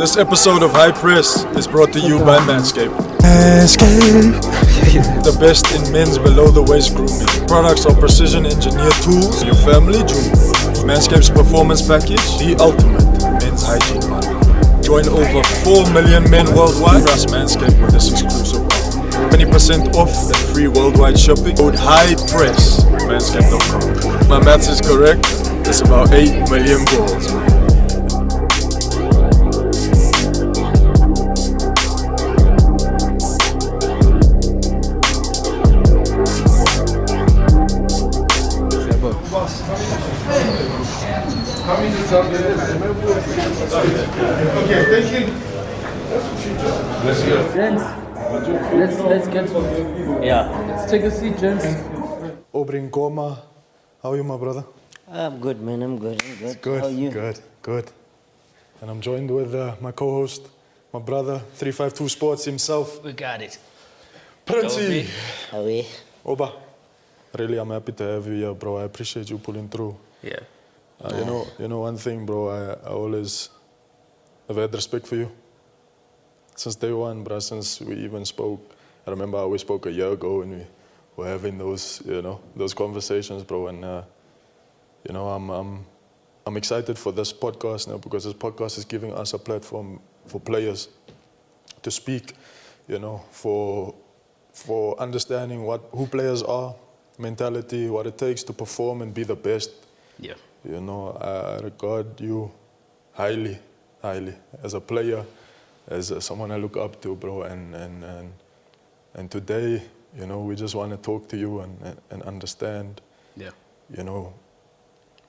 This episode of High Press is brought to you by Manscaped. The best in men's below the waist grooming. Products are precision engineered tools for your family jewel. Manscaped's performance package, the ultimate men's hygiene bundle. Join over 4 million men worldwide. Trust Manscaped with this exclusive offer. 20% off and free worldwide shipping. Code HIGHPRESS at manscaped.com. My maths is correct. It's about 8 million balls. Okay, thank you. Let's go. Gents, let's get let's take a seat, gents. Aubrey Ngoma, how are you, my brother? I'm good, man. I'm good. Good, How are you? good. And I'm joined with my co-host, my brother, 352 Sports himself. We got it. Princy. How are you? Oba, really, I'm happy to have you here, bro. I appreciate you pulling through. Yeah. You know one thing, bro. I always have had respect for you since day one, bro. Since we even spoke, I remember how we spoke a year ago, and we were having those, those conversations, bro. And I'm excited for this podcast now because this podcast is giving us a platform for players to speak, for understanding who players are, mentality, what it takes to perform and be the best. Yeah. I regard you highly as a player, as someone I look up to, bro. And today, we just want to talk to you and understand,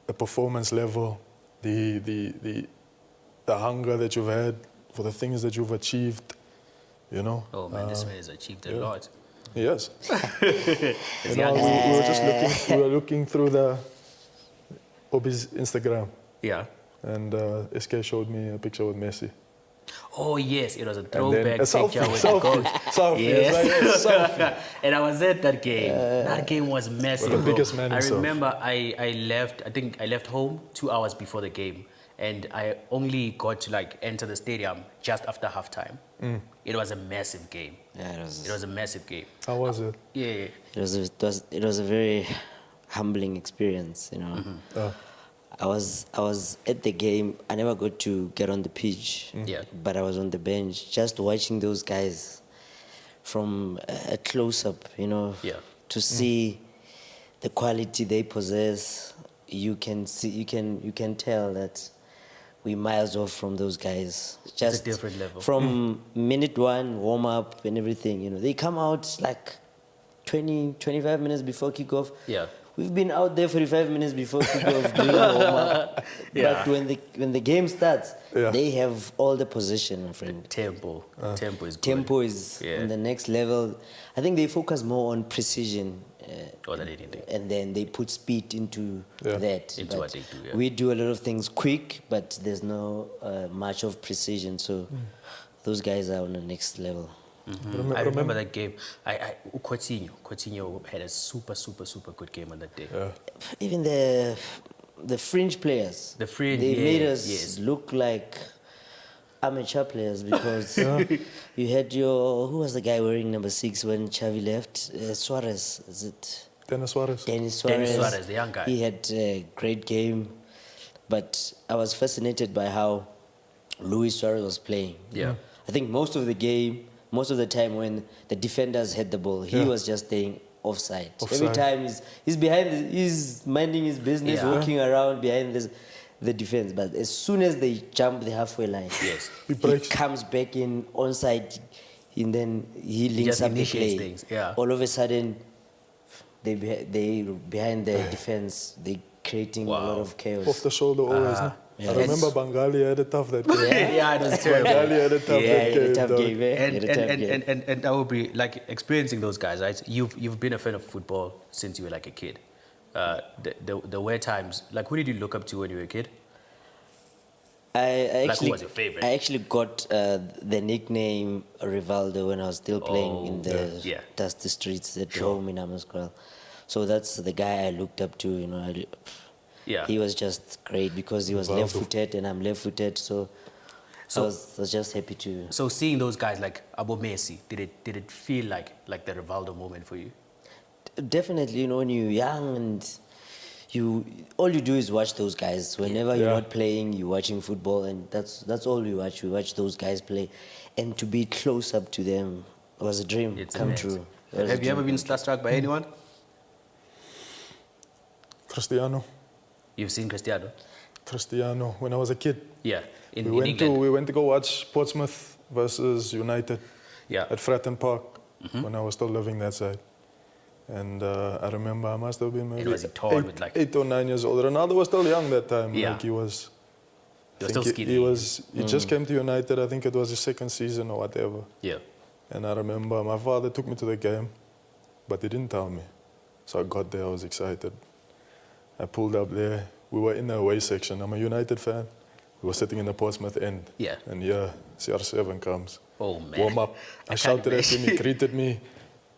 the performance level, the hunger that you've had for the things that you've achieved, Oh man, this man has achieved a lot. Yes. we were looking through the Obi's Instagram. Yeah. And SK showed me a picture with Messi. Oh yes, it was a throwback a selfie, picture with the coach. Selfie. Yes. Selfie. And I was at that game. That game was massive. The bro. biggest man I himself. remember I left home 2 hours before the game, and I only got to enter the stadium just after halftime. It was a massive game. Yeah, It was a massive game. How was it? Yeah. It was a very humbling experience. Oh. I was at the game. I never got to get on the pitch. Yeah. But I was on the bench, just watching those guys from a close up. Yeah. To see the quality they possess. You can tell that we're miles off from those guys. Just it's a different level. From minute one, warm up and everything. They come out like 20, 25 minutes before kickoff. Yeah. We've been out there 45 minutes before kickoff doing the warm up. Yeah. But when the game starts, Yeah. they have all the possession, my friend. Tempo is good. Tempo is on the next level. I think they focus more on precision. More than anything. And then they put speed into that. Into But what they do, yeah. We do a lot of things quick, but there's no much of precision. So those guys are on the next level. I remember that game. Coutinho had a super good game on that day. Yeah. Even the fringe players. They made us look like amateur players because you had who was the guy wearing number 6 when Xavi left? Suarez, is it? Dennis Suarez. Dennis Suarez, the young guy. He had a great game, but I was fascinated by how Luis Suarez was playing. Yeah. I think most of the time when the defenders had the ball, he was just staying offside. Every time he's behind, he's minding his business, walking around behind the defense. But as soon as they jump the halfway line, he comes back in onside, and then he links up the play. Things. Yeah. All of a sudden, they behind the defense, they creating a lot of chaos. Off the shoulder always, no? Yeah. I remember Bangali had a tough that game. Yeah, it was terrible. Bangali had a tough that game. And that would be experiencing those guys, right? You've been a fan of football since you were like a kid. There were times, who did you look up to when you were a kid? Who was your favorite? I actually got the nickname Rivaldo when I was still playing in the dusty streets at home in Amasquale. So that's the guy I looked up to, Yeah. He was just great because he was left-footed and I'm left-footed, so So- I was just happy to. So seeing those guys like Aubrey Messi, did it feel like the Rivaldo moment for you? Definitely, you know, when you're young and all you do is watch those guys. Whenever you're not playing, you're watching football, and that's all we watch. We watch those guys play, and to be close up to them was a dream It's come immense. true. It was a Have you dream ever been starstruck by anyone? Cristiano. You've seen Cristiano? Cristiano, when I was a kid. Yeah, in We England. went to go watch Portsmouth versus United Yeah. at Fratton Park when I was still living that side. And I remember I must have been maybe was he tall with, like- 8 or 9 years old. Ronaldo was still young that time. Yeah. Like he was. He was I think still skinny. He just came to United. I think it was his second season or whatever. Yeah. And I remember my father took me to the game, but he didn't tell me. So I got there, I was excited. I pulled up there. We were in the away section. I'm a United fan. We were sitting in the Portsmouth end. Yeah. And yeah, CR7 comes. Oh, man. Warm up. I can't shouted at him, he imagine. greeted me.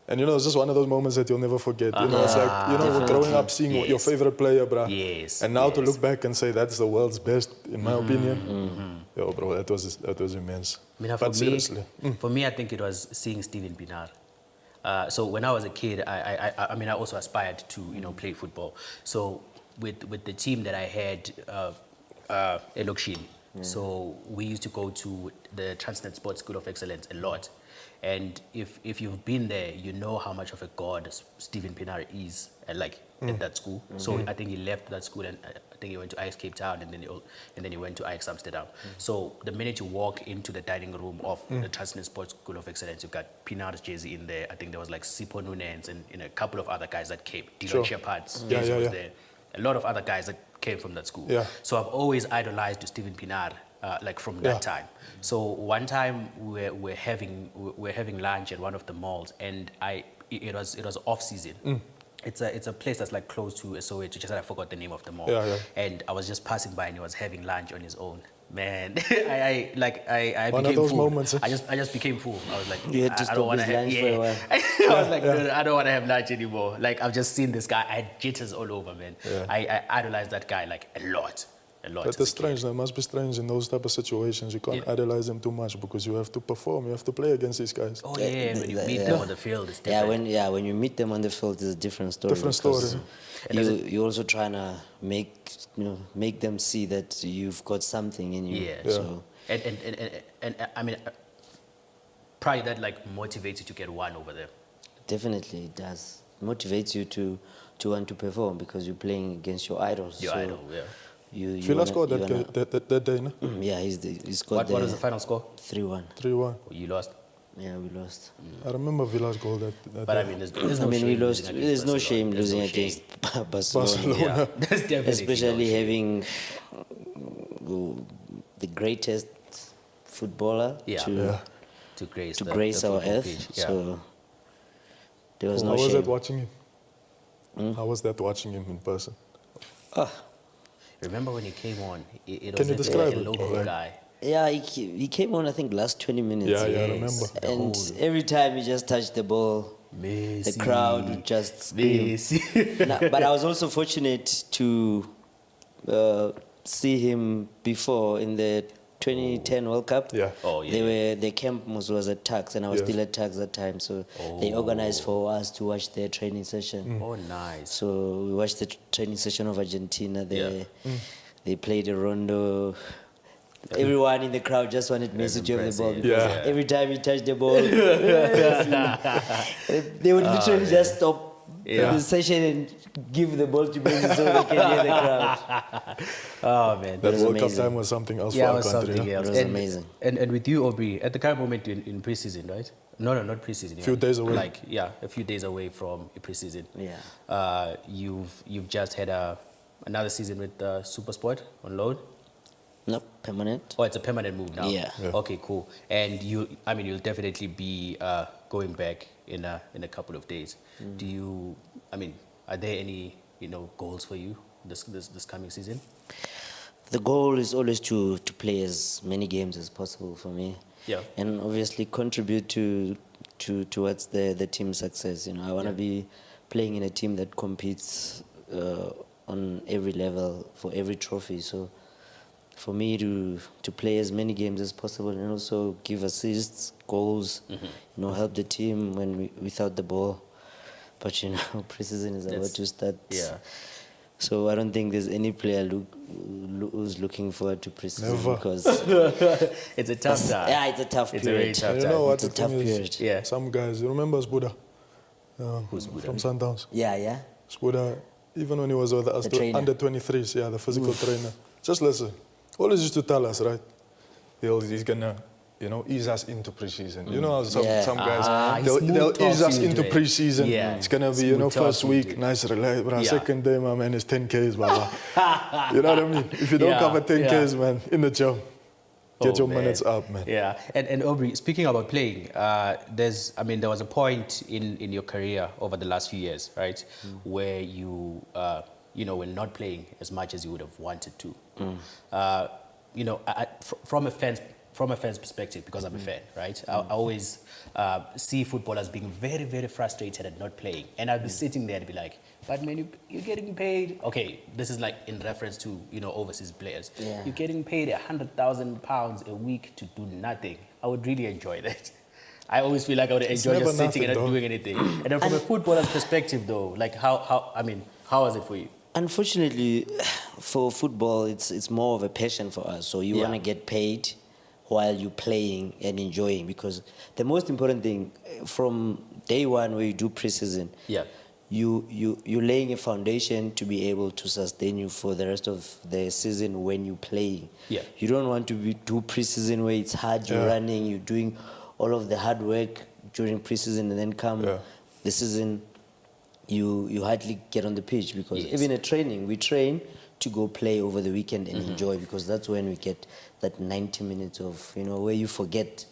And you know, it's just one of those moments that you'll never forget. You know, it's like, you know, Definitely. growing up seeing your Yes. favorite player, bruh. Yes, And now to yes. look back and say that's the world's best, in my opinion. Yo, bro, that was immense. I mean, But seriously. for me, I think it was seeing Steven Pienaar. So when I was a kid, I mean, I also aspired to, you know, play football. So with the team that I had, Elokshin, so we used to go to the Transnet Sports School of Excellence a lot. And if you've been there, you know how much of a god Steven Pienaar is at that school. So I think he left that school and I think he went to Ajax Cape Town and then he went to Ajax Amsterdam. So the minute you walk into the dining room of the Transnet Sports School of Excellence, you've got Pienaar's jersey in there. I think there was like Sipho Nunez and a couple of other guys that came. Dylan Sure. Shepherd's Yeah, jersey yeah, was yeah. there. A lot of other guys that came from that school. Yeah. So I've always idolized Steven Pienaar, like from that time. So one time we're having lunch at one of the malls, and it was off season. It's a place that's like close to Soweto, just that I forgot the name of the mall. Yeah, yeah. And I was just passing by, and he was having lunch on his own. Man, I One became of those full. moments, eh? I just became full. I was like, You had to I stop don't want to his have lunch for a while. I was like, no, I don't want to have lunch anymore. Like, I've just seen this guy. I had jitters all over, man. Yeah. I idolized that guy like a lot. But as it's a kid. strange, that must be strange in those type of situations. You can't idolize them too much because you have to perform, you have to play against these guys. Oh yeah, and when you meet them on the field, it's Yeah, different. when you meet them on the field, it's a different story. Different because story. You're also trying to make them see that you've got something in you. Yeah. So And I mean, probably that like motivates you to get one over them. definitely it does. Motivates you to want to perform because you're playing against your idols. Your so idol, yeah. You Fila wanna- scored you that day, no? wanna- yeah, he's got What the was the final score? 3-1. 3-1. You lost. Yeah, we lost. I remember Villa's goal that But day. I mean, there's no I mean, shame we lost. losing against There's no Barcelona. shame There's losing no shame. against Barcelona. Yeah, there's definitely Especially no shame. having the greatest footballer Yeah. to grace grace the our football earth. pitch. Yeah. So there was How no was shame. that watching him? How was that watching him in person? Remember when he came on? It Can was you like describe a it? local Like- guy. Yeah, he came on, I think, last 20 minutes. Yeah, I Yes. remember. The And whole- every time he just touched the ball, Messi. the crowd would just scream. Messi. But I was also fortunate to see him before in the 2010 World Cup. Yeah. Oh, yeah. Their camp was at Tax, and I was Yes. still at Tax that time. So they organized for us to watch their training session. Oh, nice. So we watched the training session of Argentina. They Yeah. they played a rondo. Everyone in the crowd just wanted Messi to have the ball impressive. because Yeah. every time he touched the ball, they would literally just stop the session and give the ball to Messi so they can hear the crowd. Oh, man. That was World Cup amazing. time was something else Yeah, for it our was country. something yeah? else. It was amazing. And with you, Aubrey, at the current moment in preseason, right? No, not preseason. Few days away. Like, yeah, a few days away from preseason. Yeah. You've just had another season with SuperSport on loan. No, permanent. Oh, it's a permanent move now. Yeah. Yeah. Okay, cool. And you'll definitely be going back in a couple of days. Are there any goals for you this coming season? The goal is always to play as many games as possible for me. Yeah. And obviously contribute towards the team's success. I want to be playing in a team that competes on every level for every trophy. So for me to play as many games as possible and also give assists, goals, help the team when without the ball. But preseason is about to start. Yeah. So I don't think there's any player who's looking forward to preseason. Never. Because It's a tough time. yeah, it's a tough It's a period. very tough You time. know what It's a the thing tough is? period. Yeah. Some guys, you remember Sbuda? Who's Buddha? From Sundowns. Yeah. Sbuda, even when he was with us, The trainer. under 23s, yeah, the physical trainer. Just listen. Always used to tell us, right? He's gonna, ease us into preseason. You know how some guys, he smooth they'll talks ease us you into into it. preseason. Yeah. It's gonna be, Smooth first talks you week, into it. nice relax. But our Yeah. second day, my man, is 10Ks, baba. You know what I mean? If you don't Yeah, cover 10Ks, yeah. man, in the gym, get Oh, your man. minutes up, man. Yeah, and Aubrey, speaking about playing, there was a point in your career over the last few years, right, where you were not playing as much as you would have wanted to. From a fan's perspective, because I'm a fan, right? I always see footballers being very, very frustrated at not playing, and I'd be sitting there and be like, "But man, you're getting paid." Okay, this is like in reference to overseas players. Yeah. You're getting paid £100,000 a week to do nothing. I would really enjoy that. I always feel like I would enjoy never just sitting and nothing, not though. doing anything. And then from a footballer's perspective, though, like how was it for you? Unfortunately, for football, it's more of a passion for us. So you Yeah. want to get paid while you're playing and enjoying, because the most important thing from day one where you do preseason, Yeah. you're laying a foundation to be able to sustain you for the rest of the season when you're playing. Yeah. You don't want to do preseason where it's hard, you're running, you're doing all of the hard work during preseason, and then come the season, you hardly get on the pitch, because Yes. even at training, we train to go play over the weekend and enjoy, because that's when we get that 90 minutes of, where you forget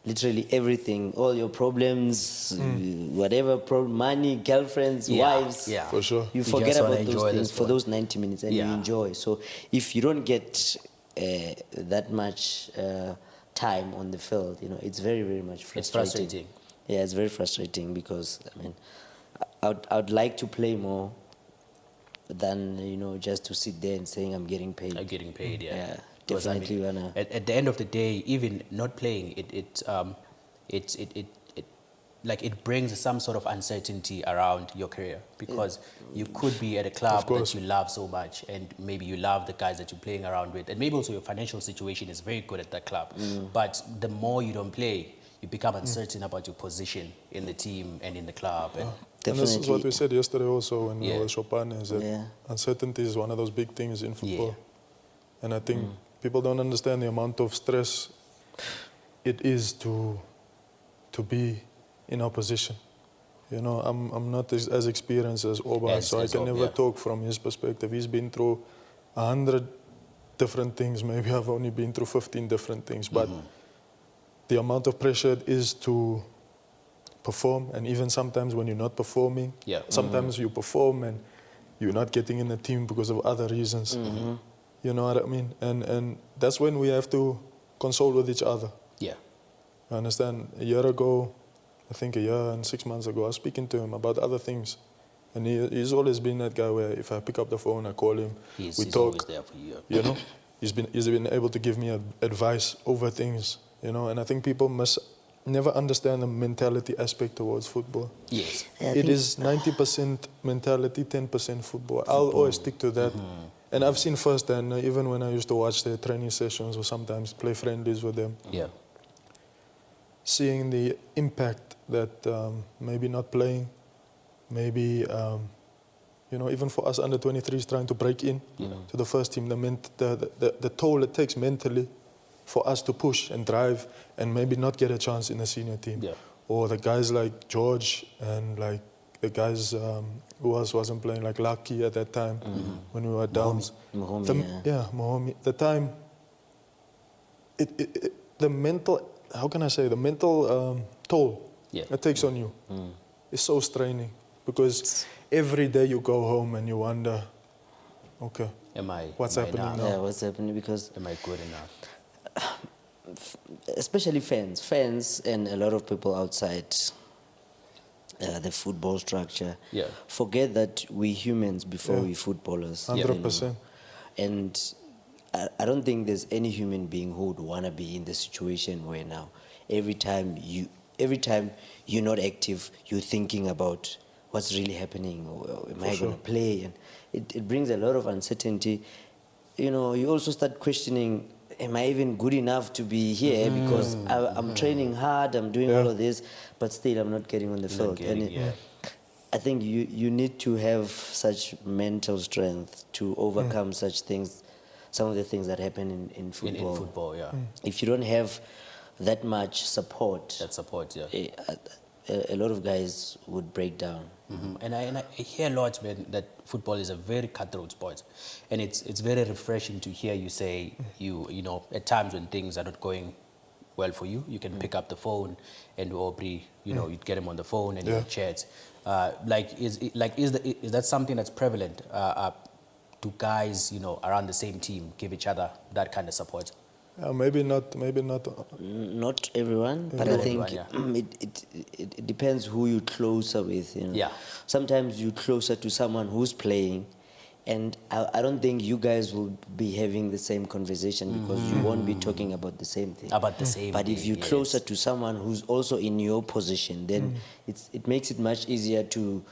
literally everything, all your problems, whatever problem, money, girlfriends, wives. Yeah. For sure. You You forget just wanna about those enjoy the things for sport. those 90 minutes, and you Yeah. enjoy. So if you don't get that much time on the field, it's very, very much frustrating. It's frustrating. Yeah, it's very frustrating, because I'd like to play more than just to sit there and saying I'm getting paid. I'm getting paid, yeah. Yeah, Because, definitely wanna. At the end of the day, even not playing, it brings some sort of uncertainty around your career, because you could be at a club that you love so much, and maybe you love the guys that you're playing around with, and maybe also your financial situation is very good at that club. But the more you don't play, you become uncertain about your position in the team and in the club. And And this is what Definitely. we said yesterday also when we Yeah. were Chopin, is that Yeah. uncertainty is one of those big things in football. Yeah. And I think people don't understand the amount of stress it is to be in our position. I'm not as experienced as Oba, so I can never talk from his perspective. He's been through 100 different things. Maybe I've only been through 15 different things. But the amount of pressure it is to perform, and even sometimes when you're not performing, sometimes you perform and you're not getting in the team because of other reasons. You know what I mean? And that's when we have to console with each other. yeah. I understand. A year ago, I think a year and 6 months ago, I was speaking to him about other things. And he's always been that guy where if I pick up the phone, I call him, He's we always talk. there for you. He's been able to give me advice over things, and I think people must never understand the mentality aspect towards football. Yes. Yeah, I It think- is 90% mentality, 10% football. I'll always stick to that. And I've seen firsthand, even when I used to watch their training sessions or sometimes play friendlies with them, Yeah. seeing the impact that maybe not playing, maybe, even for us under 23s trying to break in to the first team, the toll it takes mentally for us to push and drive and maybe not get a chance in the senior team. Yeah. Or the guys like George and like the guys who else wasn't playing, like Lucky at that time when we were down. Mahomi. The time, the mental, how can I say, the mental toll it takes on you is so straining, because every day you go home and you wonder, okay, what's happening enough? now? Yeah, what's happening? Because Am I good enough? especially fans and a lot of people outside the football structure forget that we humans before we footballers. 100%. And I don't think there's any human being who would want to be in the situation where now every time you're not active, you're thinking about what's really happening, or am I going to play? And it brings a lot of uncertainty. You know, you also start questioning, am I even good enough to be here? Because I'm training hard, I'm doing all of this, but still I'm not getting on the field. I think you need to have such mental strength to overcome such things, some of the things that happen in football. In football, yeah. If you don't have that much support, a lot of guys would break down. And I hear a lot, man, that football is a very cutthroat sport, and it's very refreshing to hear you say you know, at times when things are not going well for you, you can pick up the phone and Aubrey, you know, you'd get him on the phone and you chat. Is that something that's prevalent to guys, you know, around the same team, give each other that kind of support? Maybe not. Not everyone, but I think it depends who you're closer with. You know? Yeah. Sometimes you're closer to someone who's playing, and I don't think you guys will be having the same conversation because you won't be talking about the same thing. About the same But thing, if you're closer to someone who's also in your position, then it makes it much easier to,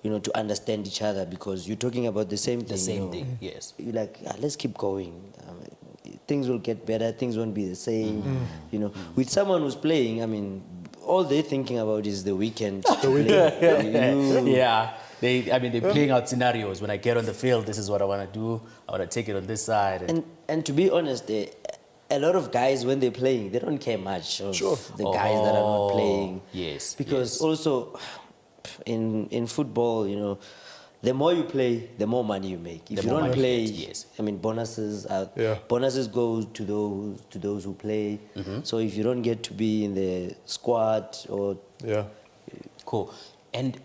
you know, to understand each other because you're talking about the same thing. The same you know? thing, yes. You're like, let's keep going. Things will get better. Things won't be the same. You know, with someone who's playing, I mean, all they're thinking about is the weekend. Yeah. They're playing out scenarios. When I get on the field, this is what I want to do. I want to take it on this side. And to be honest, a lot of guys, when they're playing, they don't care much of the guys that are not playing. Yes. Because also, in football, you know, the more you play, the more money you make. If you don't play, I mean, bonuses go to those who play. So if you don't get to be in the squad or cool. And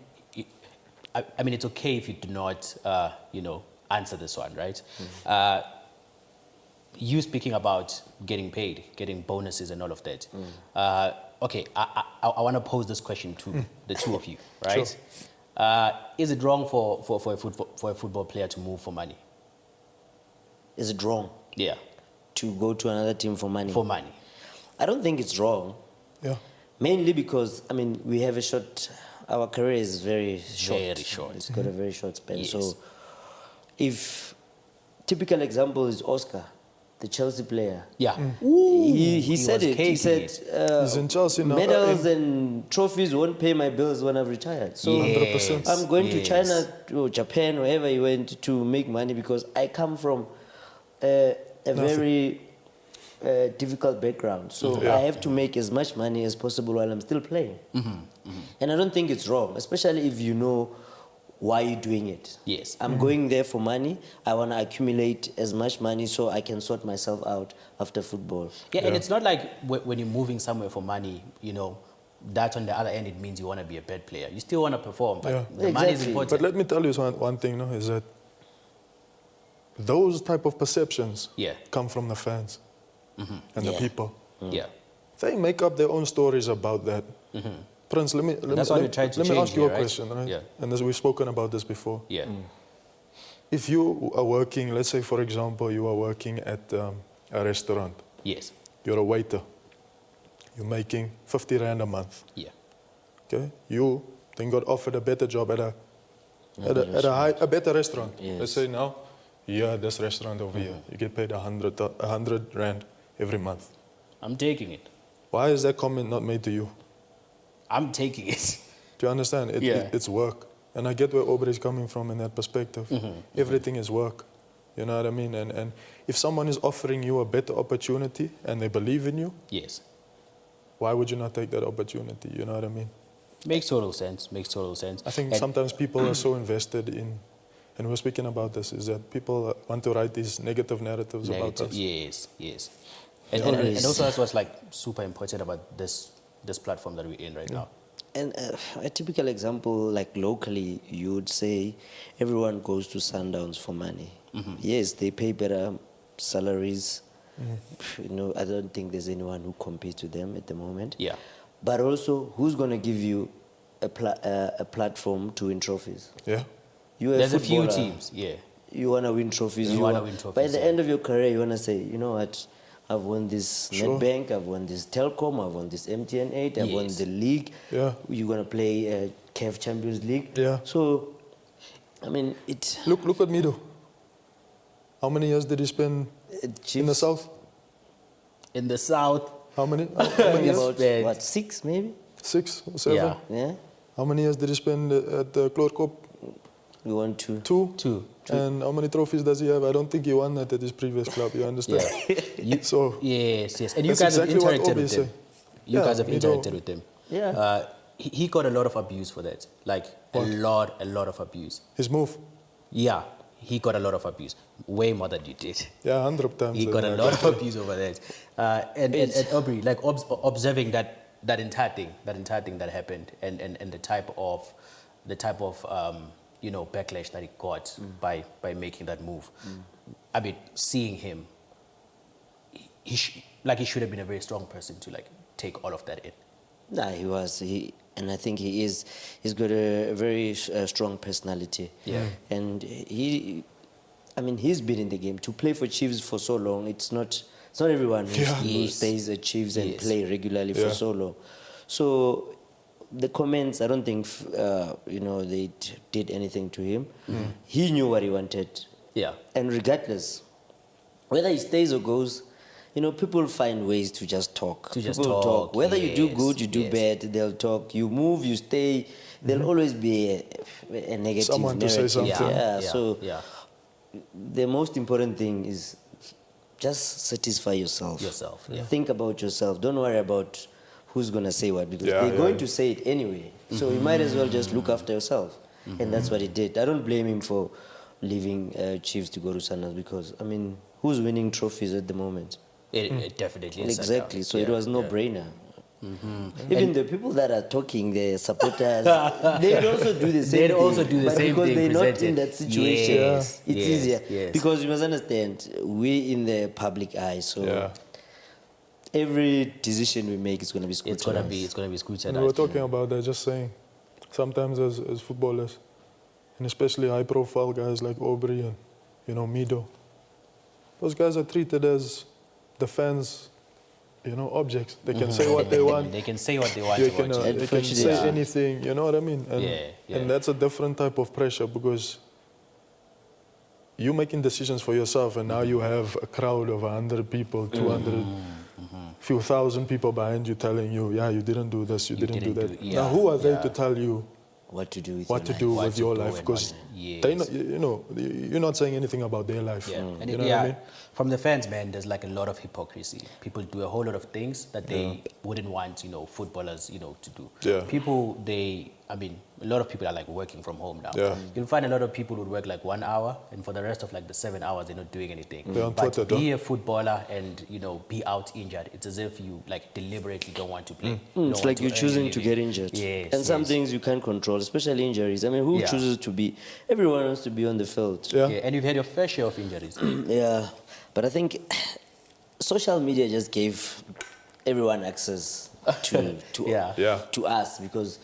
I mean, it's okay if you do not, you know, answer this one, right? You speaking about getting paid, getting bonuses and all of that. Okay, I want to pose this question to the two of you, right? Sure. Is it wrong for a football player to move for money? Is it wrong? Yeah. To go to another team for money? For money. I don't think it's wrong. Yeah. Mainly because, I mean, we have our career is very short. Very short. It's got a very short span. Yes. So if, typical example is Oscar, the Chelsea player. Yeah. He said was it. He said, He's in Chelsea now. medals and trophies won't pay my bills when I've retired. So 100%. I'm going to China or Japan, wherever he went, to make money because I come from a very difficult background. So I have to make as much money as possible while I'm still playing. And I don't think it's wrong, especially if you know why you're doing it. Yes. I'm going there for money. I want to accumulate as much money so I can sort myself out after football. Yeah, and it's not like when you're moving somewhere for money, you know, that on the other end, it means you want to be a bad player. You still want to perform, but the money is important. But let me tell you one thing, no, is that those type of perceptions come from the fans and the people. They make up their own stories about that. Prince, let me ask you a question, right? Yeah. And we've spoken about this before. Yeah. If you are working, let's say for example, you are working at a restaurant. Yes. You're a waiter. You're making 50 Rand a month. Yeah. Okay. You then got offered a better job at a better restaurant. Yes. Let's say now, this restaurant over here, you get paid 100 Rand every month. I'm taking it. Why is that comment not made to you? I'm taking it. Do you understand? It's work. And I get where Aubrey is coming from in that perspective. Everything is work. You know what I mean? And if someone is offering you a better opportunity and they believe in you, Yes. why would you not take that opportunity? You know what I mean? Makes total sense. Makes total sense. I think sometimes people are so invested in, and we're speaking about this, is that people want to write these negative narratives about us. Yes, yes. And also that's what's like super important about this platform that we're in right now. And a typical example, like locally, you would say everyone goes to Sundowns for money. Yes, they pay better salaries. You know, I don't think there's anyone who competes with them at the moment. Yeah. But also, who's going to give you a platform to win trophies? Yeah. You're There's a few footballer. teams, yeah. you want to win trophies. You wanna win trophies, By the yeah. end of your career, you want to say, you know what? I've won this NetBank, I've won this Telkom, I've won this MTN 8, I've won Yes. the league. Yeah. You're going to play CAF Champions League. Yeah. So, I mean, it... Look at Mido. How many years did he spend in the south? In the south, How many? How many years? about, spent- what, 6 maybe? 6 or 7? Yeah. Yeah. How many years did he spend at the Kloorkop? We won 2. 2? two. And how many trophies does he have? I don't think he won that at his previous club, you understand? So, Yes, yes. And you That's guys have exactly what interacted Aubrey with him. said. You Yeah, guys have you know. interacted with him. Yeah. He got a lot of abuse for that. Like, a lot of abuse. his move. Yeah, he got a lot of abuse. Way more than you did. Yeah, 100 times. He got a lot of abuse over that. And Aubrey, like observing that entire thing that happened, and the type of backlash that he got by making that move. I mean, seeing him, he should have been a very strong person to like take all of that in. Nah, he was. And I think he's got a very strong personality. Yeah. And he's been in the game. To play for Chiefs for so long, it's not everyone who stays at Chiefs and play regularly for so long. So the comments, I don't think they did anything to him. He knew what he wanted. Yeah. And regardless, whether he stays or goes, people find ways to just talk. People talk. Whether you do yes, good, you do yes. bad, they'll talk. You move, you stay. There'll always be a negative Someone to narrative. say something. Yeah. So yeah. the most important thing is just satisfy yourself. Yeah. Think about yourself. Don't worry about who's going to say what, because they're going to say it anyway. So you might as well just look after yourself. And that's what he did. I don't blame him for leaving Chiefs to go to Sundowns, because, who's winning trophies at the moment? It definitely is. Exactly. So it Yeah, was no-brainer. Even the people that are talking, the supporters, they'd also do the same They'd thing. also do the but same because thing, they're not present in it. that situation, Yes, it's yes, easier. yes. Because you must understand, we're in the public eye, so Yeah. every decision we make is going to be scrutinized. It's gonna be scrutinized. We were talking about that, just saying. Sometimes as footballers, and especially high-profile guys like Aubrey and, Mido, those guys are treated as the fans, objects. They can say what they want. They can say what they want. They to can, watch. they can say anything, you know what I mean? And, Yeah. and that's a different type of pressure, because you're making decisions for yourself, and now you have a crowd of 100 people, 200, few thousand people behind you telling you, yeah, you didn't do this, you didn't do that. Now, who are they to tell you What to do with what to your do life. with your life? Because they not, you're not saying anything about their life. Yeah, and You know what I mean? from the fans, man, there's like a lot of hypocrisy. People do a whole lot of things that they wouldn't want, footballers, to do. Yeah. People, a lot of people are like working from home now. Yeah. You'll find a lot of people who work like 1 hour, and for the rest of like the 7 hours, they're not doing anything. They're on But Twitter, be a footballer and, be out injured. It's as if you like deliberately don't want to play. Don't It's want like you're earn a choosing to living. get injured. Yes, and some yes. things you can't control, especially injuries. Who Yeah. chooses to be? Everyone wants to be on the field. Yeah. Yeah, and you've had your fair share of injuries. Yeah, but I think social media just gave everyone access to Yeah. to us, because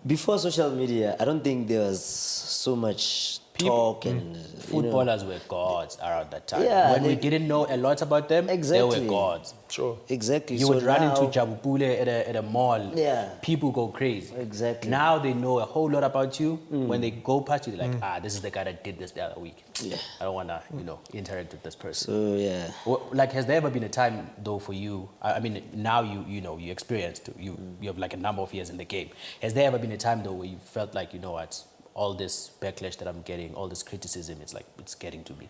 before social media, I don't think there was so much talk and Footballers were gods around that time. Yeah, when we didn't know a lot about them, they Exactly. were gods. Sure. Exactly. You so would run now, into Jabupule at a mall. Yeah. People go crazy. Exactly. Now they know a whole lot about you. When they go past you, they're like, this is the guy that did this the other week. Yeah. I don't want to, interact with this person. So yeah. Like, has there ever been a time though for you? Now you experienced, you have like a number of years in the game. Has there ever been a time though where you felt like, what, all this backlash that I'm getting, all this criticism, it's getting to me?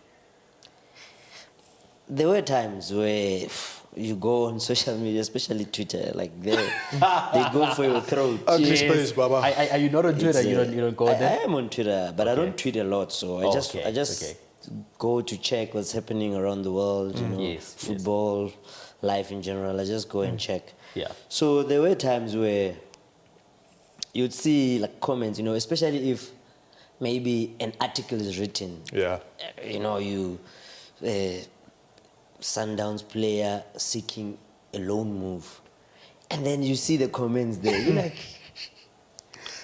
There were times where you go on social media, especially Twitter, like they go for your throat. Ugly space, Baba. Are you not on Twitter? It's, You don't go there? I am on Twitter, but I don't tweet a lot, so I just go to check what's happening around the world, Yes, football, life in general. I just go and check. Yeah. So there were times where you'd see like comments, especially if maybe an article is written. Yeah. Sundowns player seeking a loan move, and then you see the comments there. You're like,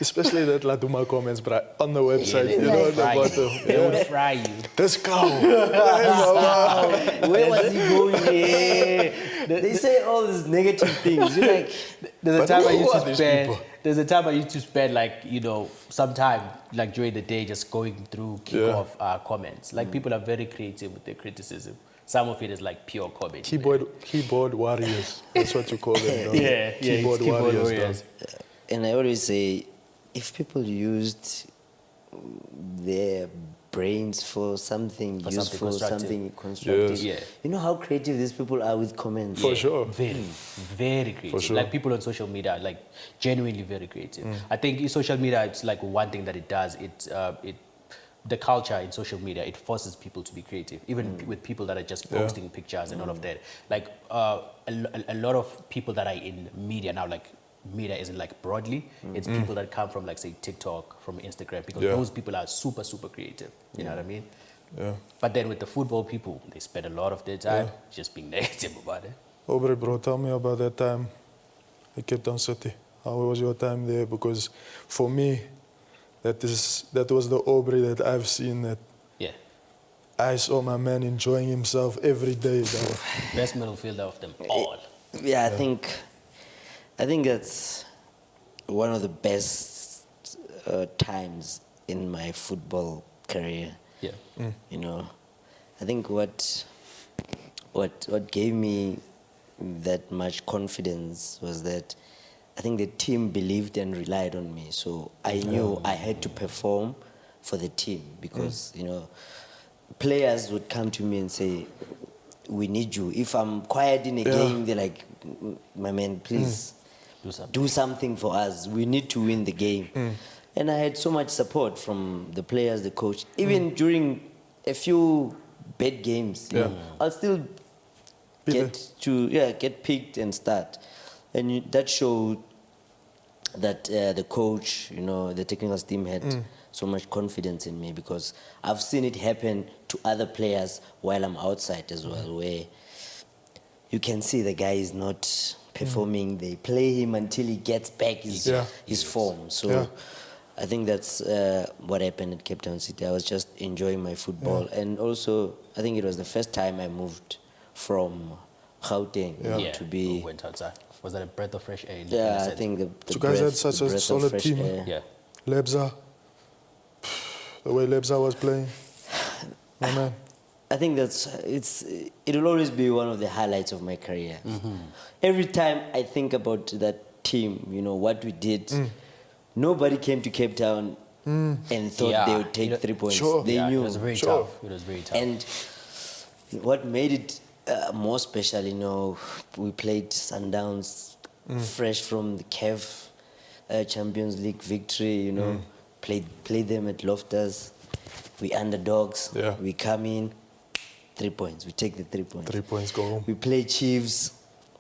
Especially that Laduma comments, bro, on the website, they you know, at the fry you. bottom. They would fry you. This cow. Hey, mama. Where was he going? They say all these negative things. You're like, There's a But time I who used are to these spend. people? There's a time I used to spend, like, you know, some time, like during the day, just going through kickoff comments. Like, people are very creative with their criticism. Some of it is like pure comedy. Keyboard warriors. That's what you call them. Dog. Yeah, Keyboard warriors. Dog. and I always say, if people used their brains for something For something useful, constructive. something constructive, Yes. Yeah. you know how creative these people are with comments. For sure. Very creative. For sure. Like people on social media, are, like genuinely very creative. I think in social media, it's like one thing that it does. The culture in social media, it forces people to be creative, even with people that are just posting pictures and all of that. Like a lot of people that are in media now, like media isn't like broadly, it's people that come from like say TikTok, from Instagram, because those people are super, super creative. You know what I mean? Yeah. But then with the football people, they spend a lot of their time just being negative about it. Aubrey, bro, tell me about that time at Cape Town City. How was your time there? Because for me, that was the Aubrey that I've seen that Yeah. I saw my man enjoying himself every day. Dog. Best midfielder of them all. Yeah, I think that's one of the best times in my football career. Yeah. You know, I think what gave me that much confidence was that I think the team believed and relied on me. So I knew I had to perform for the team because, you know, players would come to me and say, we need you. If I'm quiet in a game, they're like, my man, please do something for us. We need to win the game. And I had so much support from the players, the coach. Even during a few bad games, you know, I'll still get picked and start. And that showed that the coach, you know, the technical team had so much confidence in me because I've seen it happen to other players while I'm outside as well, where you can see the guy is not performing. They play him until he gets back his form. So I think that's what happened at Cape Town City. I was just enjoying my football. And also, I think it was the first time I moved from Gauteng to be... Went outside. Was that a breath of fresh air? I think the You guys had such a solid team. Yeah. Lebza, the way Lebza was playing, my man. I think it will always be one of the highlights of my career. Every time I think about that team, you know, what we did, nobody came to Cape Town and thought they would take 3 points. They knew. It was very tough. It was very tough. And what made it more special, you know, we played Sundowns fresh from the CAF Champions League victory, you know, played them at Loftus. We underdogs. We come in, 3 points. We take the 3 points. 3 points, go home. We play Chiefs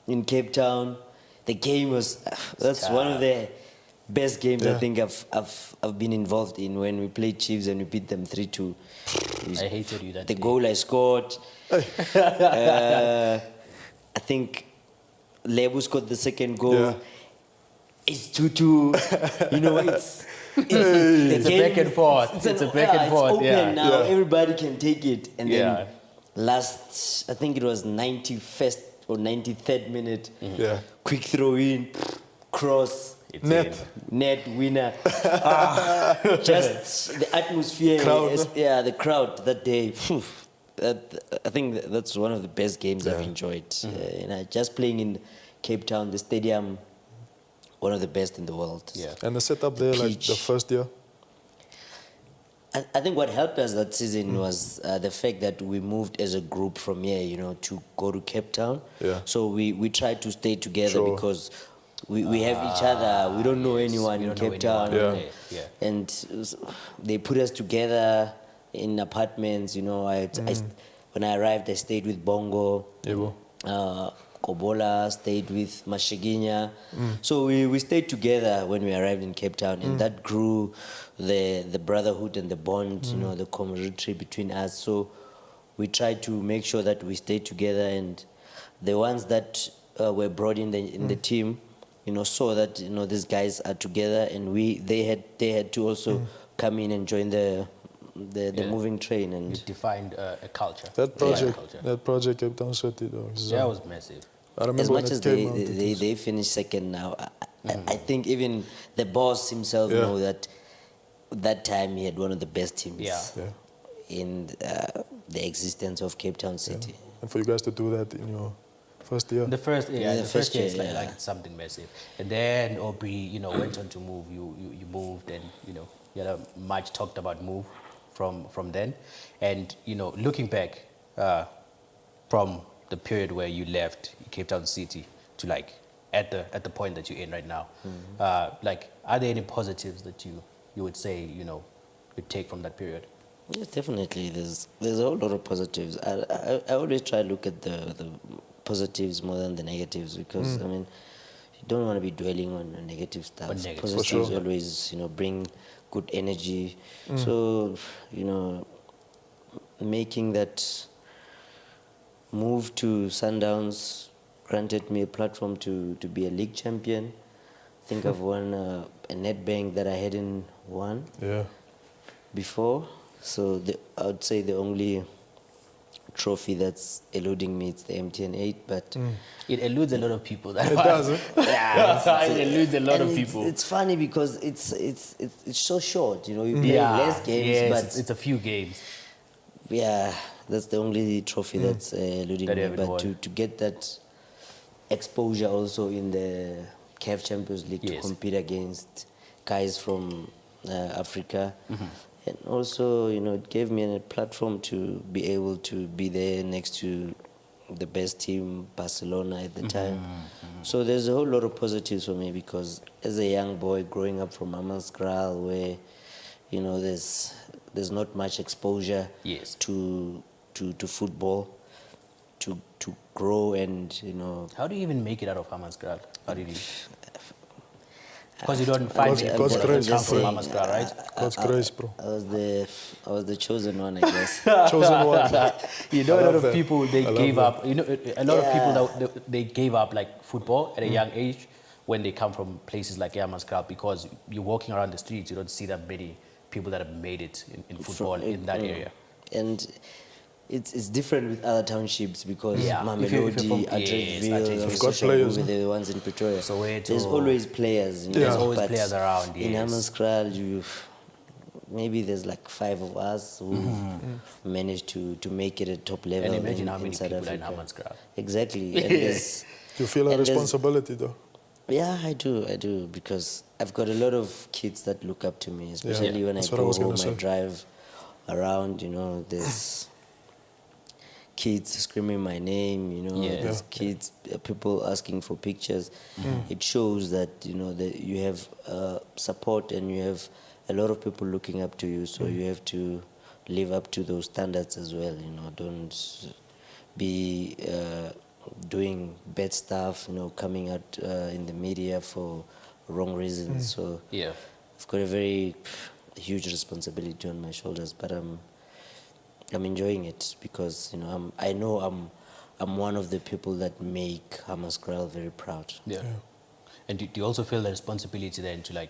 in Cape Town. The game was, that's one of the best games I think I've been involved in, when we played Chiefs and we beat them 3-2. I hated you that The day. goal I scored. I think Lebu scored the second goal. It's 2-2. You know, it's a back and forth. It's a back and forth. It's open now. Everybody can take it. And then last, I think it was 91st or 93rd minute. Quick throw in, cross. Net winner. Just the atmosphere. The crowd that day. I think that's one of the best games I've enjoyed. You know, just playing in Cape Town, the stadium, one of the best in the world. And the setup there, like the first year? I think what helped us that season was the fact that we moved as a group from here, you know, to go to Cape Town. So we tried to stay together because we have each other. We don't know anyone in Cape Town. And they put us together in apartments, you know. When I arrived, I stayed with Bongo. Kobola stayed with Mashiginya. So we stayed together when we arrived in Cape Town, and that grew the brotherhood and the bond, you know, the camaraderie between us. So we tried to make sure that we stayed together, and the ones that were brought in the team, saw that these guys are together, and they had to also come in and join the moving train, and It defined a culture. That project Cape Town City though. Yeah, it was massive. I remember as when much it as came out, it was- they finished second now, I think even the boss himself know that time he had one of the best teams in the existence of Cape Town City. And for you guys to do that in your first year. The first year is year, like something massive. And then Aubrey, went on to move. You moved, and you had a much talked about move from then. And looking back from the period where you left Cape Town City to like at the point that you're in right now, like are there any positives that you would say you take from that period? Yeah, definitely. There's a whole lot of positives. I always try to look at the positives more than the negatives, because I mean, you don't want to be dwelling on the negative stuff. Positives always bring good energy. So making that move to Sundowns granted me a platform to be a league champion. I think I've won a Nedbank that I hadn't won before. So I would say the only trophy that's eluding me is the MTN 8, but it eludes a lot of people. That It does, eh? Yeah, it eludes a lot of people. It's funny because it's so short. You play less games, but it's a few games. Yeah, that's the only trophy that's eluding That me. won. But to get that exposure also in the CAF Champions League to compete against guys from Africa. And also, it gave me a platform to be able to be there next to the best team, Barcelona at the time. So there's a whole lot of positives for me, because as a young boy growing up from Hammanskraal, where there's not much exposure to football, to grow and How do you even make it out of Hammanskraal? How did you? Because you don't find it. God's grace. Come from Hammanskraal, right? God's grace, bro. I was the chosen one, I guess. Chosen one. A lot of people they gave up. A lot of people they gave up like football at a young age when they come from places like Hammanskraal, because you're walking around the streets, you don't see that many people that have made it in football in that area. And it's different with other townships, because Yeah. Mamelodi, Atteridgeville, They've got players, with the ones in Pretoria. Soweto. There's always players. There's always but players around. In Yes. Hammanskraal, maybe there's like 5 of us who managed to make it at top level. And imagine how many in South people are in Africa. Hammanskraal. Exactly. And there's, Do you feel a and there's- responsibility though? yeah, I do, because I've got a lot of kids that look up to me, especially when I that's what I go was gonna home, I say. drive around, there's kids screaming my name, there's kids, people asking for pictures. It shows that, that you have support, and you have a lot of people looking up to you, so you have to live up to those standards as well, don't be doing bad stuff, coming out in the media for wrong reasons. So I've got a very huge responsibility on my shoulders, but I'm enjoying it, because I know I'm one of the people that make Hammanskraal very proud. Yeah. And do you also feel the responsibility then to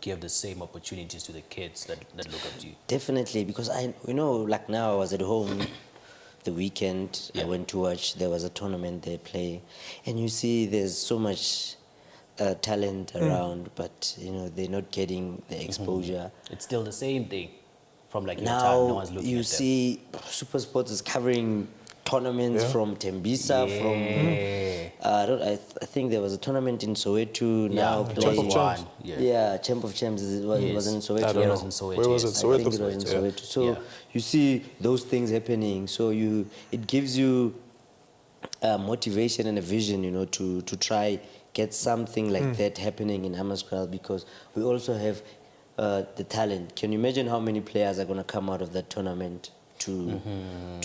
give the same opportunities to the kids that look up to you? Definitely, because like now I was at home the weekend, I went to watch, there was a tournament they play, and you see there's so much talent around, but they're not getting the exposure. It's still the same thing from like your Now time, no one's looking you at them. see Super Sports is covering tournaments from Tembisa, I think there was a tournament in Soweto now playing. Champ of Champs. Champ of Champs was in Soweto. It was in Soweto. Where was it? yes. I think Soweto? it was in Yeah. Soweto. So you see those things happening. So it gives you motivation and a vision, to try get something like that happening in Hammanskraal, because we also have the talent. Can you imagine how many players are going to come out of that tournament to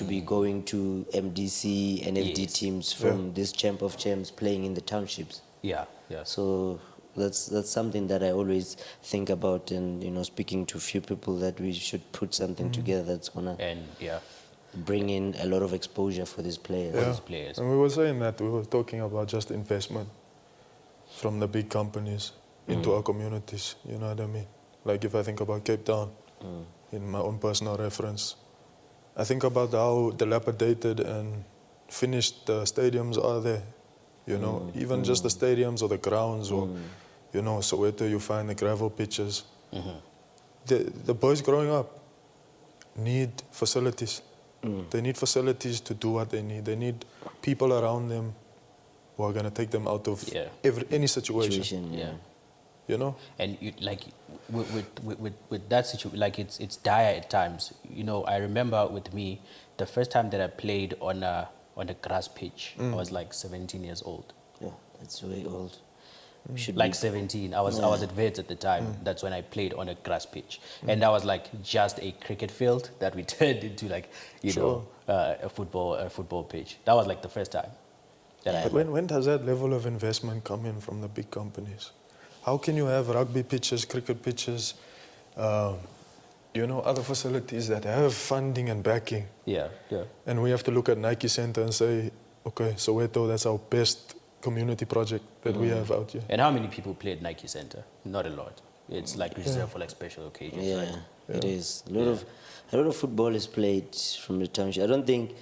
be going to MDC and FD teams from this Champ of Champs playing in the townships? Yeah. So that's something that I always think about, and speaking to a few people, that we should put something together that's gonna bring in a lot of exposure for these players. These players. And we were saying that, we were talking about just investment. from the big companies into our communities, you know what I mean? Like if I think about Cape Town, in my own personal reference, I think about how dilapidated and finished the stadiums are there. You know, even just the stadiums or the grounds or, you know, Soweto, you find the gravel pitches. The boys growing up need facilities. They need facilities to do what they need. They need people around them who are going to take them out of any situation. You know? And you, like with that situation, like it's dire at times. You know, I remember with me, the first time that I played on a grass pitch, I was like 17 years old. Yeah, that's way old. Like 17. I was at Wits at the time. That's when I played on a grass pitch, and that was like just a cricket field that we turned into like you know a football pitch. That was like the first time. But when does that level of investment come in from the big companies? How can you have rugby pitches, cricket pitches, you know, other facilities that have funding and backing? Yeah. And we have to look at NIKKI Center and say, okay, Soweto, that's our best community project that we have out here. And how many people play at NIKKI Center? Not a lot. It's like reserved for like special occasions, right? It is. A lot of football is played from the township. I don't think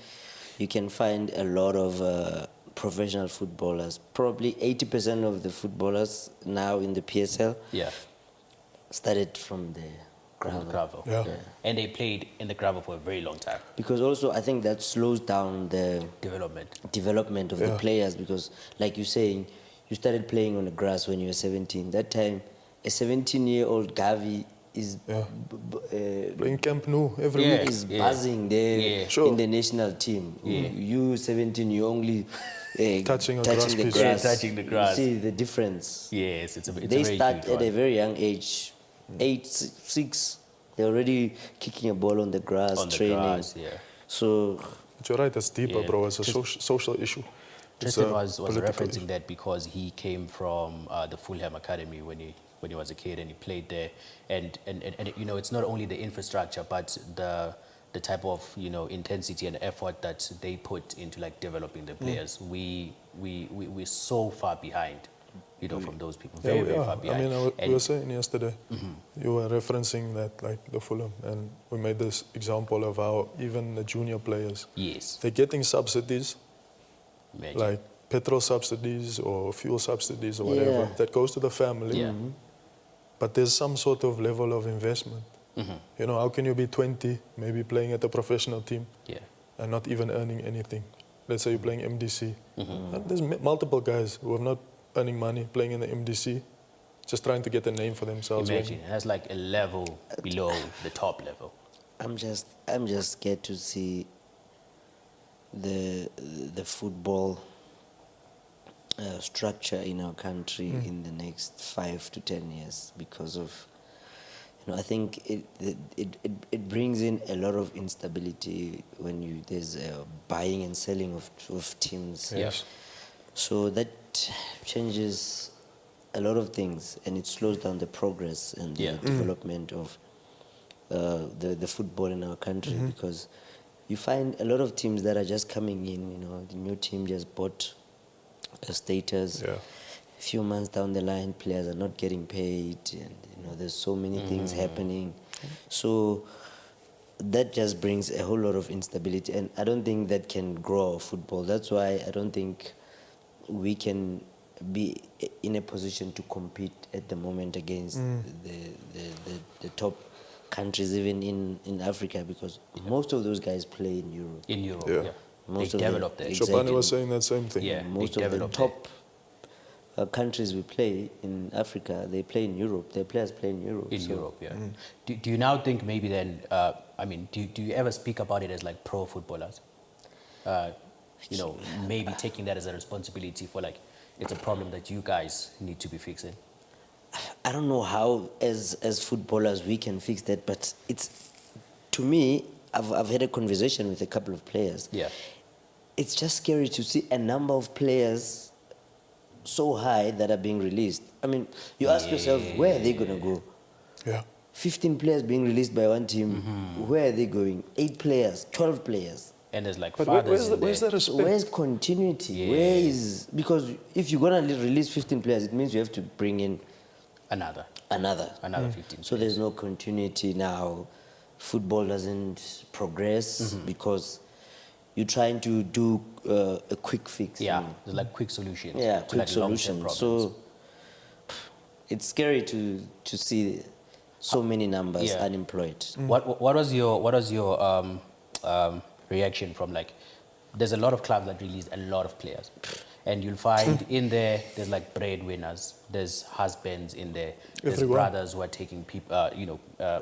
you can find a lot of professional footballers. Probably 80% of the footballers now in the PSL started from the gravel. Yeah. And they played in the gravel for a very long time. Because also I think that slows down the development of the players, because like you're saying, you started playing on the grass when you were 17. That time, a 17-year-old Gavi is playing Camp Nou every week. Is buzzing there in the national team. You 17, you only touching the grass. Touching the grass. You see the difference. Yes, it's they start at a very young age, 8, 6. They're already kicking a ball on the grass, training. So, but you're right, that's deeper, bro. It's a social issue. Tristan was referencing that because he came from the Fulham Academy when he was a kid, and he played there. And you know, it's not only the infrastructure, but the type of, you know, intensity and effort that they put into like developing the players. We're so far behind, you know, from those people. Very far behind. I mean, we were saying yesterday, you were referencing that, like the Fulham, and we made this example of how even the junior players, they're getting subsidies, like petrol subsidies or fuel subsidies or whatever, that goes to the family. But there's some sort of level of investment. You know, how can you be 20, maybe playing at a professional team, and not even earning anything? Let's say you're playing MDC. And there's multiple guys who are not earning money playing in the MDC, just trying to get a name for themselves. Imagine, that's like a level below the top level. I'm just scared to see the football structure in our country in the next 5 to 10 years, because of, you know, I think it brings in a lot of instability when there's buying and selling of teams. So that changes a lot of things, and it slows down the progress and the development of the football in our country, because you find a lot of teams that are just coming in, you know, the new team just bought a status. A few months down the line, players are not getting paid, and you know, there's so many things happening. So that just brings a whole lot of instability, and I don't think that can grow our football. That's why I don't think we can be in a position to compete at the moment against the top countries, even in Africa, because most of those guys play in Europe. In Europe, most they developed there. Chopin was saying that same thing. Most of the top countries we play in Africa, they play in Europe. Their players play in Europe. In Europe, Do you now think maybe then, I mean, do you ever speak about it as like pro footballers? You know, maybe taking that as a responsibility for like, it's a problem that you guys need to be fixing. I don't know how, as footballers, we can fix that, but it's, to me, I've had a conversation with a couple of players. It's just scary to see a number of players so high that are being released. I mean, you ask yourself, where are they going to go? 15 players being released by one team, where are they going? 8 players, 12 players. and there's like But fathers where's in the there. respect? Where's continuity? Yeah. Where is, because if you're gonna release 15 players, it means you have to bring in Another another 15. So there's no continuity now. Football doesn't progress because you're trying to do a quick fix. Yeah, you know. there's like quick solutions. Yeah, to quick like long-term solution. problems. So it's scary to see so many numbers Yeah. unemployed. What was your reaction from, like, there's a lot of clubs that release a lot of players, and you'll find in there's like breadwinners, there's husbands in there's Everyone. brothers who are taking people,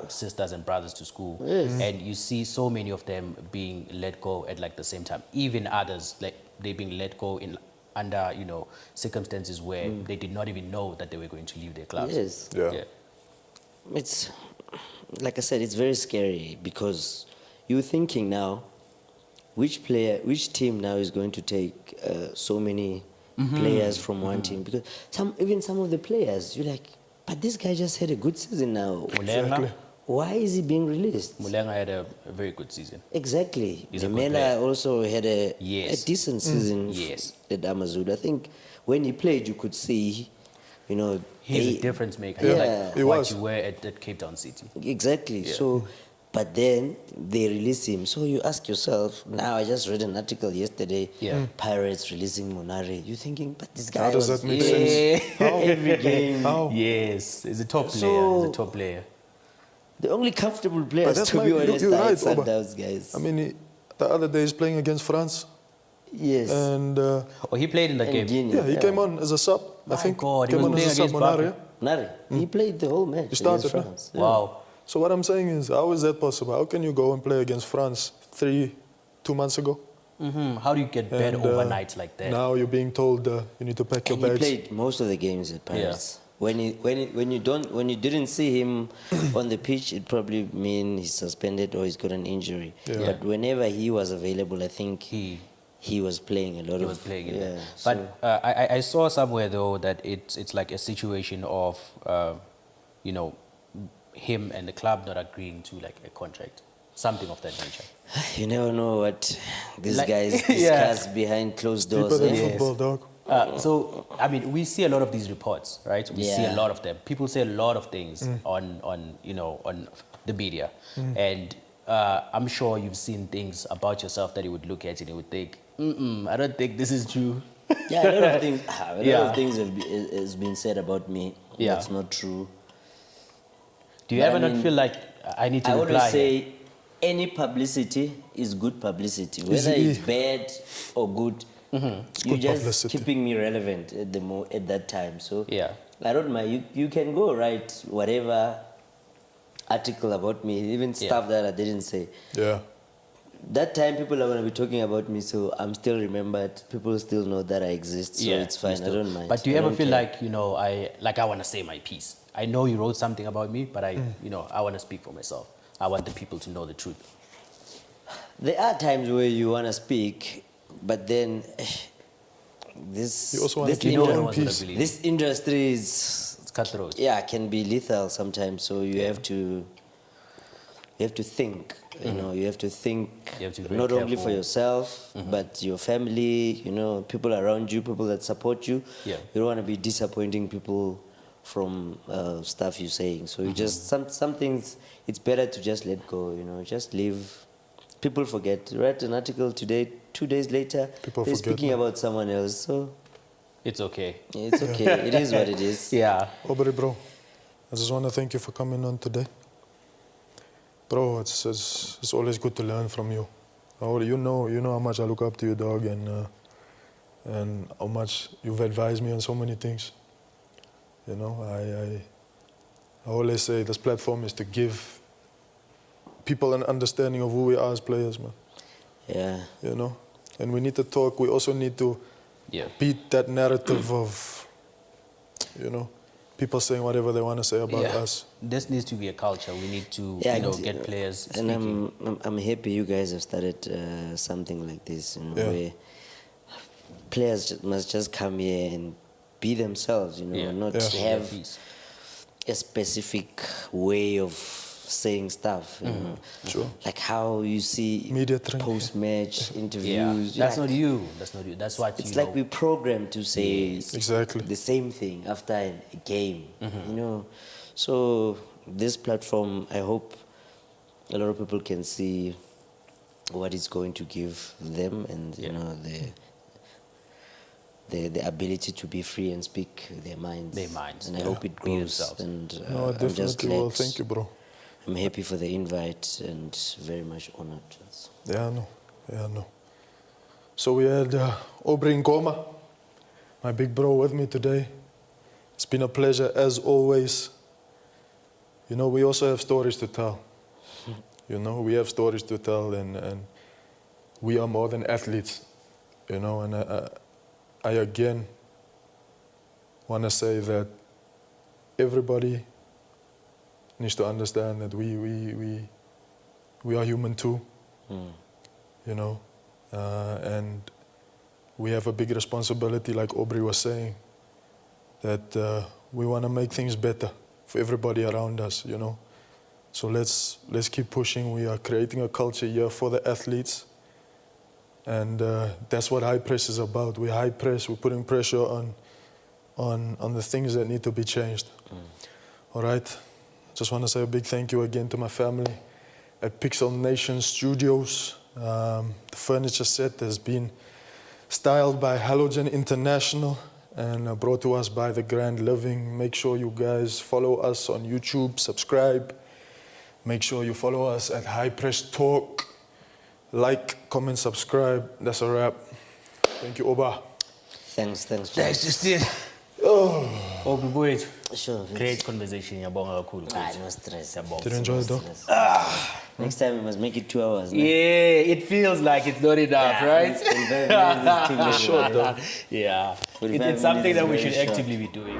sisters and brothers to school, and you see so many of them being let go at like the same time. Even others, like, they being let go in under circumstances where they did not even know that they were going to leave their clubs. Yes. Yeah. It's, like I said, it's very scary because you're thinking now, which team now is going to take so many players from one team? Because even some of the players, you're like, but this guy just had a good season now. Mulenga, Why is he being released? Mulenga had a very good season. Exactly. He's a good Mela player. also had a Yes. decent season Yes. at Amazon. I think when he played, you could see, He's a difference maker. Yeah. Like He what was. you were at Cape Town City. Exactly. So, but then they release him. So you ask yourself, now I just read an article yesterday, Yeah. Pirates releasing Monare. You're thinking, but this guy How does was that make playing sense? How? every game. How? Yes, he's a top player. So- He's a top player. The only comfortable players, that's to my- be you- honest, you're are right, Oba. Sundowns guys. I mean, the other day he's playing against France, yes. and Oh, he played in that And game. Guinea, yeah, he came on as a sub. My I think God, he came was on playing as a sub against on Barca. Aria. Nari, he played the whole match. He started, against France. Yeah. Wow. So what I'm saying is, how is that possible? How can you go and play against France 2 months ago? How do you get better And, overnight like that? Now you're being told you need to pack your And he bags. played most of the games at Pirates. When you didn't see him on the pitch, it probably mean he's suspended or he's got an injury. Yeah. But whenever he was available, I think he was playing a lot. He was playing in there. so- But I saw somewhere though that it's like a situation of him and the club not agreeing to like a contract, something of that nature. you never know what these Like- guys Yeah. discuss behind closed doors. Deeper than eh? football, dog. So I mean, we see a lot of these reports, right? We see a Yeah. lot of them. People say a lot of things on the media, and I'm sure you've seen things about yourself that you would look at and you would think, I don't think this is true. Yeah, a lot of things. A lot Yeah. of things has been said about me. Yeah. That's not true. Do you But ever I not mean, feel like I need to I reply? always say any publicity is good publicity, whether Easy. it's bad or good. You're good just publicity. keeping me relevant at that time. So Yeah. I don't mind. You can go write whatever article about me, even stuff that I didn't say. Yeah. That time people are going to be talking about me, so I'm still remembered. People still know that I exist, so it's fine. I don't mind. But do you I ever don't feel care. like I want to say my piece? I know you wrote something about me, but I want to speak for myself. I want the people to know the truth. There are times where you want to speak, but then this You also want to this keep You know your the own ones that I peace. believe. this industry is It's cutthroat. can be lethal sometimes. So you have to think. You have to think You have to be very not only for careful. yourself, but your family. People around you, people that support you. Yeah. You don't want to be disappointing people from stuff you're saying. So you just some things. It's better to just let go. Just leave. People forget. Write an article today. 2 days later, People they're forget, speaking man. about someone else. So It's okay. it's okay. It is what it is. Yeah. Aubrey, bro, I just want to thank you for coming on today. Bro, it's always good to learn from you. You know how much I look up to you, dog, and how much you've advised me on so many things. I always say this platform is to give people an understanding of who we are as players, man. Yeah. And we need to talk. We also need to beat that narrative of, people saying whatever they want to say about us. This needs to be a culture. We need to get players And speaking. I'm happy you guys have started something like this, Yeah. where players must just come here and be themselves, not Yeah. have Peace. a specific way of saying stuff, you know. Sure. Like how you see Media training. post-match Yeah, interviews. that's like, not you. That's not you. That's what it's you like we're programmed to say Exactly. the same thing after a game, you know. So this platform, I hope a lot of people can see what it's going to give them, and you know the ability to be free and speak their minds. And I hope it grows. themselves. And No, I'm just definitely glad. will. Thank you, bro. I'm happy for the invite and very much honored. Yeah, I know. Yeah, I know. So we had Aubrey Ngoma, my big bro, with me today. It's been a pleasure as always. You know, we also have stories to tell. You know, we have stories to tell, and we are more than athletes. You know, and I again want to say that everybody needs to understand that we are human too. You know, and we have a big responsibility, like Aubrey was saying, that we want to make things better for everybody around us, you know. So let's keep pushing. We are creating a culture here for the athletes, and that's what high press is about. We high press. We're putting pressure on the things that need to be changed. All right. Just want to say a big thank you again to my family at Pixel Nation Studios. The furniture set has been styled by Halogen International and brought to us by The Grand Living. Make sure you guys follow us on YouTube, subscribe. Make sure you follow us at High Press Talk. Like, comment, subscribe. That's a wrap. Thank you, Oba. Thanks. Justin. Oh, boys. Sure. Great conversation. Yabonga kakhulu. No stress. Did you enjoy it, though? Next time we must make it 2 hours. No? Yeah, it feels like it's not enough, right? It's short, though. Yeah, 45 it's something minutes that we is should very actively short. be doing.